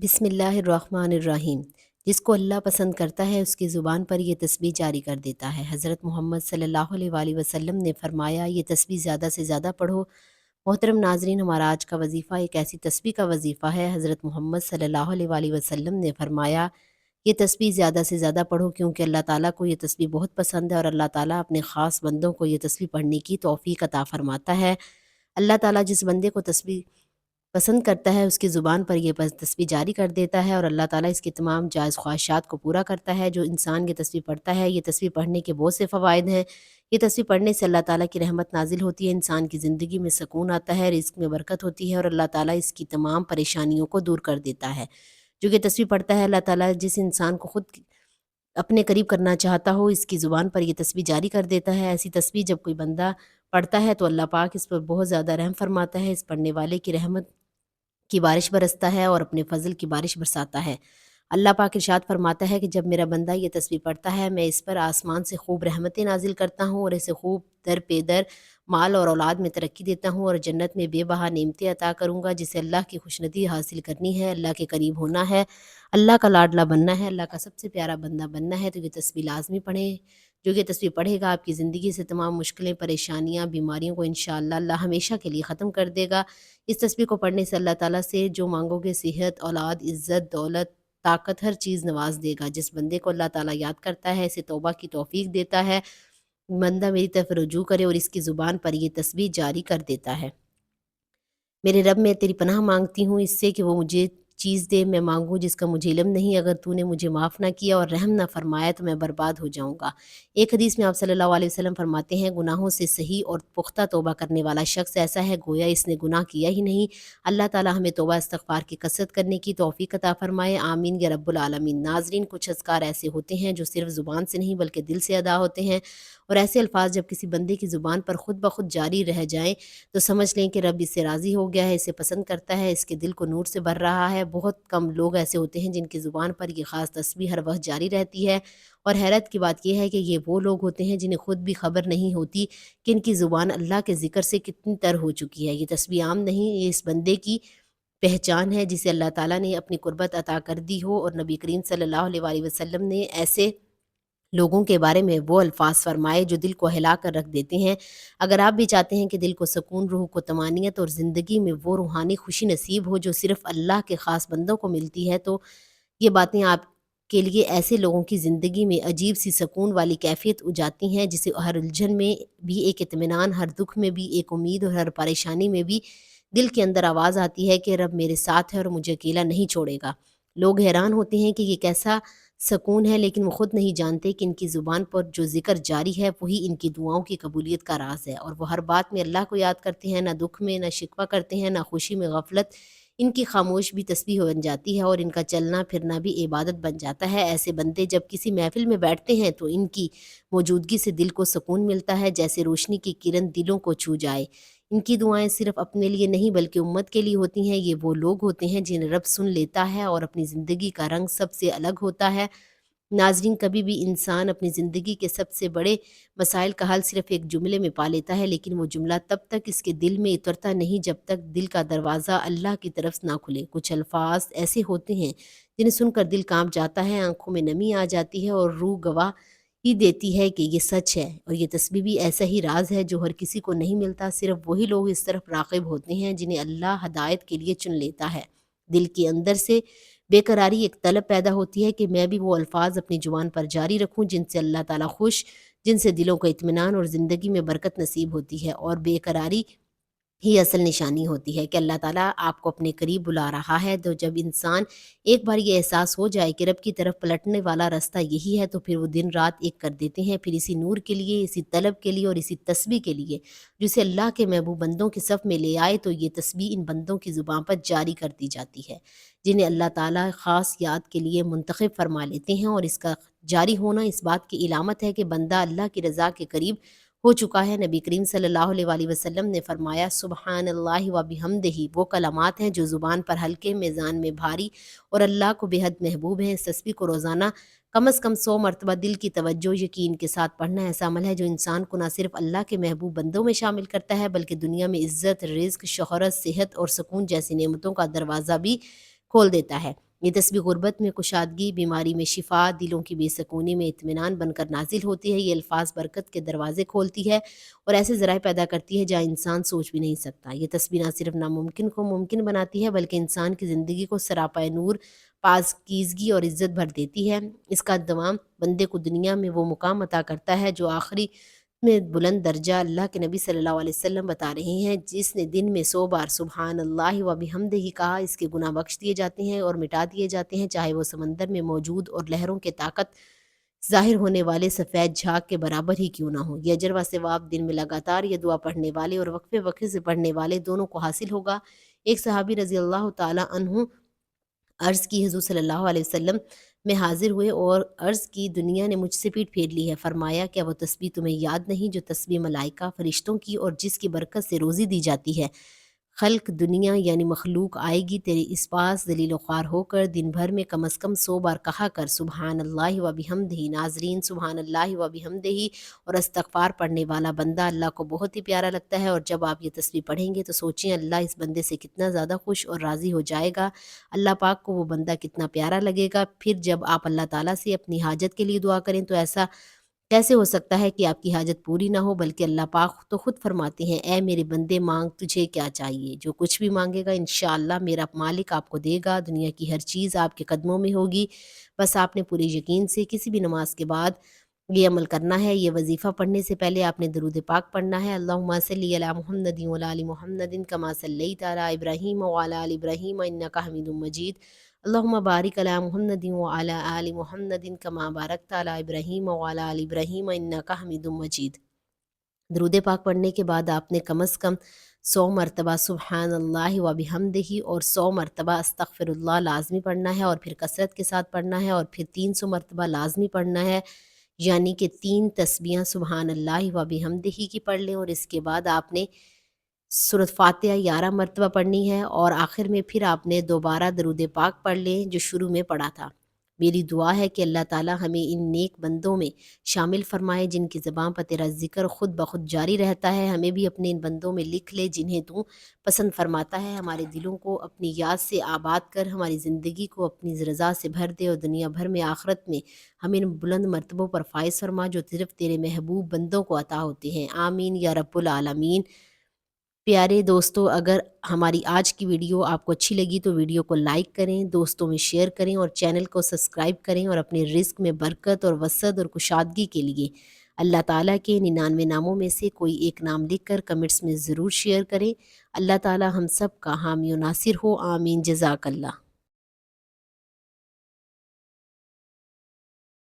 بسم اللہ الرحمن الرحیم۔ جس کو اللہ پسند کرتا ہے اس کی زبان پر یہ تسبیح جاری کر دیتا ہے۔ حضرت محمد صلی اللہ علیہ وآلہ وسلم نے فرمایا یہ تسبیح زیادہ سے زیادہ پڑھو۔ محترم ناظرین، ہمارا آج کا وظیفہ ایک ایسی تسبیح کا وظیفہ ہے۔ حضرت محمد صلی اللہ علیہ وآلہ وسلم نے فرمایا یہ تسبیح زیادہ سے زیادہ پڑھو، کیونکہ اللہ تعالیٰ کو یہ تسبیح بہت پسند ہے اور اللہ تعالیٰ اپنے خاص بندوں کو یہ تسبیح پڑھنے کی توفیق عطا فرماتا ہے۔ اللہ تعالیٰ جس بندے کو تسبیح پسند کرتا ہے اس کی زبان پر یہ تسبیح جاری کر دیتا ہے، اور اللہ تعالیٰ اس کی تمام جائز خواہشات کو پورا کرتا ہے۔ جو انسان یہ تسبیح پڑھتا ہے، یہ تسبیح پڑھنے کے بہت سے فوائد ہیں۔ یہ تسبیح پڑھنے سے اللہ تعالیٰ کی رحمت نازل ہوتی ہے، انسان کی زندگی میں سکون آتا ہے، رزق میں برکت ہوتی ہے، اور اللہ تعالیٰ اس کی تمام پریشانیوں کو دور کر دیتا ہے۔ جو یہ تسبیح پڑھتا ہے، اللہ تعالیٰ جس انسان کو خود اپنے قریب کرنا چاہتا ہو اس کی زبان پر یہ تسبیح جاری کر دیتا ہے۔ ایسی تسبیح جب کوئی بندہ پڑھتا ہے تو اللہ پاک اس پر بہت زیادہ رحم فرماتا ہے، اس پڑھنے والے کی رحمت کی بارش برستا ہے اور اپنے فضل کی بارش برساتا ہے۔ اللہ پاک ارشاد فرماتا ہے کہ جب میرا بندہ یہ تسبیح پڑھتا ہے میں اس پر آسمان سے خوب رحمتیں نازل کرتا ہوں اور اسے خوب در پہ در مال اور اولاد میں ترقی دیتا ہوں، اور جنت میں بے بہا نعمتیں عطا کروں گا۔ جسے اللہ کی خوشندی حاصل کرنی ہے، اللہ کے قریب ہونا ہے، اللہ کا لاڈلا بننا ہے، اللہ کا سب سے پیارا بندہ بننا ہے، تو یہ تسبیح لازمی پڑھیں۔ جو یہ تسبیح پڑھے گا آپ کی زندگی سے تمام مشکلیں، پریشانیاں، بیماریوں کو انشاءاللہ اللہ ہمیشہ کے لیے ختم کر دے گا۔ اس تسبیح کو پڑھنے سے اللہ تعالیٰ سے جو مانگو گے صحت، اولاد، عزت، دولت، طاقت، ہر چیز نواز دے گا۔ جس بندے کو اللہ تعالیٰ یاد کرتا ہے، اسے توبہ کی توفیق دیتا ہے، بندہ میری طرف رجوع کرے اور اس کی زبان پر یہ تسبیح جاری کر دیتا ہے۔ میرے رب، میں تیری پناہ مانگتی ہوں اس سے کہ وہ مجھے چیز دے میں مانگوں جس کا مجھے علم نہیں۔ اگر تو نے مجھے معاف نہ کیا اور رحم نہ فرمایا تو میں برباد ہو جاؤں گا۔ ایک حدیث میں آپ صلی اللہ علیہ وسلم فرماتے ہیں گناہوں سے صحیح اور پختہ توبہ کرنے والا شخص ایسا ہے گویا اس نے گناہ کیا ہی نہیں۔ اللہ تعالیٰ ہمیں توبہ استغفار کی کثرت کرنے کی توفیق عطا فرمائے، آمین یا رب العالمین۔ ناظرین، کچھ اذکار ایسے ہوتے ہیں جو صرف زبان سے نہیں بلکہ دل سے ادا ہوتے ہیں، اور ایسے الفاظ جب کسی بندے کی زبان پر خود بخود جاری رہ جائیں تو سمجھ لیں کہ رب اس سے راضی ہو گیا ہے، اسے پسند کرتا ہے، اس کے دل کو نور سے بھر رہا ہے۔ بہت کم لوگ ایسے ہوتے ہیں جن کی زبان پر یہ خاص تسبیح ہر وقت جاری رہتی ہے، اور حیرت کی بات یہ ہے کہ یہ وہ لوگ ہوتے ہیں جنہیں خود بھی خبر نہیں ہوتی کہ ان کی زبان اللہ کے ذکر سے کتنی تر ہو چکی ہے۔ یہ تسبیح عام نہیں، یہ اس بندے کی پہچان ہے جسے اللہ تعالیٰ نے اپنی قربت عطا کر دی ہو، اور نبی کریم صلی اللہ علیہ وآلہ وسلم نے ایسے لوگوں کے بارے میں وہ الفاظ فرمائے جو دل کو ہلا کر رکھ دیتے ہیں۔ اگر آپ بھی چاہتے ہیں کہ دل کو سکون، روح کو طمانینت اور زندگی میں وہ روحانی خوشی نصیب ہو جو صرف اللہ کے خاص بندوں کو ملتی ہے، تو یہ باتیں آپ کے لیے ایسے لوگوں کی زندگی میں عجیب سی سکون والی کیفیت اجاتی ہیں جسے ہر الجھن میں بھی ایک اطمینان، ہر دکھ میں بھی ایک امید، اور ہر پریشانی میں بھی دل کے اندر آواز آتی ہے کہ رب میرے ساتھ ہے اور مجھے اکیلا نہیں چھوڑے گا۔ لوگ حیران ہوتے ہیں کہ یہ کیسا سکون ہے، لیکن وہ خود نہیں جانتے کہ ان کی زبان پر جو ذکر جاری ہے وہی ان کی دعاؤں کی قبولیت کا راز ہے، اور وہ ہر بات میں اللہ کو یاد کرتے ہیں، نہ دکھ میں، نہ شکوہ کرتے ہیں، نہ خوشی میں غفلت۔ ان کی خاموش بھی تسبیح بن جاتی ہے اور ان کا چلنا پھرنا بھی عبادت بن جاتا ہے۔ ایسے بندے جب کسی محفل میں بیٹھتے ہیں تو ان کی موجودگی سے دل کو سکون ملتا ہے، جیسے روشنی کی کرن دلوں کو چھو جائے۔ ان کی دعائیں صرف اپنے لیے نہیں بلکہ امت کے لیے ہوتی ہیں۔ یہ وہ لوگ ہوتے ہیں جنہیں رب سن لیتا ہے اور اپنی زندگی کا رنگ سب سے الگ ہوتا ہے۔ ناظرین، کبھی بھی انسان اپنی زندگی کے سب سے بڑے مسائل کا حل صرف ایک جملے میں پا لیتا ہے، لیکن وہ جملہ تب تک اس کے دل میں اترتا نہیں جب تک دل کا دروازہ اللہ کی طرف نہ کھلے۔ کچھ الفاظ ایسے ہوتے ہیں جنہیں سن کر دل کانپ جاتا ہے، آنکھوں میں نمی آ جاتی ہے اور روح گواہ ہی دیتی ہے کہ یہ سچ ہے۔ اور یہ تسبیح بھی ایسا ہی راز ہے جو ہر کسی کو نہیں ملتا، صرف وہی لوگ اس طرف راغب ہوتے ہیں جنہیں اللہ ہدایت کے لیے چن لیتا ہے۔ دل کے اندر سے بے قراری، ایک طلب پیدا ہوتی ہے کہ میں بھی وہ الفاظ اپنی زبان پر جاری رکھوں جن سے اللہ تعالیٰ خوش، جن سے دلوں کو اطمینان اور زندگی میں برکت نصیب ہوتی ہے۔ اور بے قراری ہی اصل نشانی ہوتی ہے کہ اللہ تعالیٰ آپ کو اپنے قریب بلا رہا ہے۔ تو جب انسان ایک بار یہ احساس ہو جائے کہ رب کی طرف پلٹنے والا راستہ یہی ہے تو پھر وہ دن رات ایک کر دیتے ہیں، پھر اسی نور کے لیے، اسی طلب کے لیے اور اسی تسبیح کے لیے جسے اللہ کے محبوب بندوں کے صف میں لے آئے، تو یہ تسبیح ان بندوں کی زبان پر جاری کر دی جاتی ہے جنہیں اللہ تعالیٰ خاص یاد کے لیے منتخب فرما لیتے ہیں، اور اس کا جاری ہونا اس بات کی علامت ہے کہ بندہ اللہ کی رضا کے قریب ہو چکا ہے۔ نبی کریم صلی اللہ علیہ وآلہ وسلم نے فرمایا سبحان اللہ و بحمدہ وہ کلمات ہیں جو زبان پر ہلکے، میزان میں بھاری اور اللہ کو بے حد محبوب ہیں۔ اس تسبیح کو روزانہ کم از کم 100 مرتبہ دل کی توجہ، یقین کے ساتھ پڑھنا ایسا عمل ہے جو انسان کو نہ صرف اللہ کے محبوب بندوں میں شامل کرتا ہے بلکہ دنیا میں عزت، رزق، شہرت، صحت اور سکون جیسی نعمتوں کا دروازہ بھی کھول دیتا ہے۔ یہ تسبیح غربت میں کشادگی، بیماری میں شفا، دلوں کی بے سکونی میں اطمینان بن کر نازل ہوتی ہے۔ یہ الفاظ برکت کے دروازے کھولتی ہے اور ایسے ذرائع پیدا کرتی ہے جہاں انسان سوچ بھی نہیں سکتا۔ یہ تسبیح نہ صرف ناممکن کو ممکن بناتی ہے بلکہ انسان کی زندگی کو سراپا نور، پاکیزگی اور عزت بھر دیتی ہے۔ اس کا دوام بندے کو دنیا میں وہ مقام عطا کرتا ہے جو آخری میں بلند درجہ اللہ کے نبی صلی اللہ علیہ وسلم بتا رہے ہیں، جس نے دن میں 100 بار سبحان اللہ و بحمدہ کہا، اس کے گناہ بخش دیے جاتے ہیں اور مٹا دیے جاتے ہیں، چاہے وہ سمندر میں موجود اور لہروں کے طاقت ظاہر ہونے والے سفید جھاگ کے برابر ہی کیوں نہ ہو۔ یہ اجر و ثواب دن میں لگاتار یہ دعا پڑھنے والے اور وقفے وقفے سے پڑھنے والے دونوں کو حاصل ہوگا۔ ایک صحابی رضی اللہ تعالی عنہ عرض کی حضور صلی اللہ علیہ وسلم میں حاضر ہوئے اور عرض کی دنیا نے مجھ سے پیٹ پھیر لی ہے۔ فرمایا کیا وہ تسبیح تمہیں یاد نہیں جو تسبیح ملائکہ فرشتوں کی اور جس کی برکت سے روزی دی جاتی ہے؟ خلق دنیا یعنی مخلوق آئے گی تیرے اس پاس ذلیل و خوار ہو کر، دن بھر میں کم از کم 100 بار کہا کر سبحان اللہ و بحمدہ۔ ناظرین، سبحان اللہ و بحمدہ اور استغفار پڑھنے والا بندہ اللہ کو بہت ہی پیارا لگتا ہے، اور جب آپ یہ تسبیح پڑھیں گے تو سوچیں اللہ اس بندے سے کتنا زیادہ خوش اور راضی ہو جائے گا، اللہ پاک کو وہ بندہ کتنا پیارا لگے گا۔ پھر جب آپ اللہ تعالیٰ سے اپنی حاجت کے لیے دعا کریں تو ایسا کیسے ہو سکتا ہے کہ آپ کی حاجت پوری نہ ہو، بلکہ اللہ پاک تو خود فرماتے ہیں اے میرے بندے مانگ تجھے کیا چاہیے، جو کچھ بھی مانگے گا انشاءاللہ میرا مالک آپ کو دے گا، دنیا کی ہر چیز آپ کے قدموں میں ہوگی۔ بس آپ نے پورے یقین سے کسی بھی نماز کے بعد یہ عمل کرنا ہے۔ یہ وظیفہ پڑھنے سے پہلے آپ نے درود پاک پڑھنا ہے۔ اللہم صلی علی محمد وعلی آل محمد کما صلیت علی ابراہیم وعلی آل ابراہیم انک حمید مجید۔ اللہم بارک علی محمد وعلی آل محمد کما بارکت علی ابراہیم وعلی آل ابراہیم انک حمید مجید۔ درود پاک پڑھنے کے بعد آپ نے کم از کم 100 مرتبہ سبحان اللہ و بحمدہ اور 100 مرتبہ استغفر اللہ لازمی پڑھنا ہے، اور پھر کثرت کے ساتھ پڑھنا ہے، اور پھر 300 مرتبہ لازمی پڑھنا ہے، یعنی کہ 3 تسبیحاں سبحان اللہ و بحمدہ کی پڑھ لیں، اور اس کے بعد آپ نے سورۃ فاتحہ 11 مرتبہ پڑھنی ہے، اور آخر میں پھر آپ نے دوبارہ درود پاک پڑھ لیں جو شروع میں پڑھا تھا۔ میری دعا ہے کہ اللہ تعالیٰ ہمیں ان نیک بندوں میں شامل فرمائے جن کی زبان پر تیرا ذکر خود بخود جاری رہتا ہے۔ ہمیں بھی اپنے ان بندوں میں لکھ لے جنہیں تو پسند فرماتا ہے۔ ہمارے دلوں کو اپنی یاد سے آباد کر ہماری زندگی کو اپنی رضا سے بھر دے، اور دنیا بھر میں آخرت میں ہمیں ان بلند مرتبوں پر فائز فرما جو صرف تیرے محبوب بندوں کو عطا ہوتے ہیں۔ آمین یا رب العالمین۔ پیارے دوستو، اگر ہماری آج کی ویڈیو آپ کو اچھی لگی تو ویڈیو کو لائک کریں، دوستوں میں شیئر کریں، اور چینل کو سبسکرائب کریں، اور اپنے رزق میں برکت اور وسعت اور کشادگی کے لیے اللہ تعالیٰ کے 99 ناموں میں سے کوئی ایک نام لکھ کر کمنٹس میں ضرور شیئر کریں۔ اللہ تعالیٰ ہم سب کا حامی و ناصر ہو، آمین، جزاک اللہ۔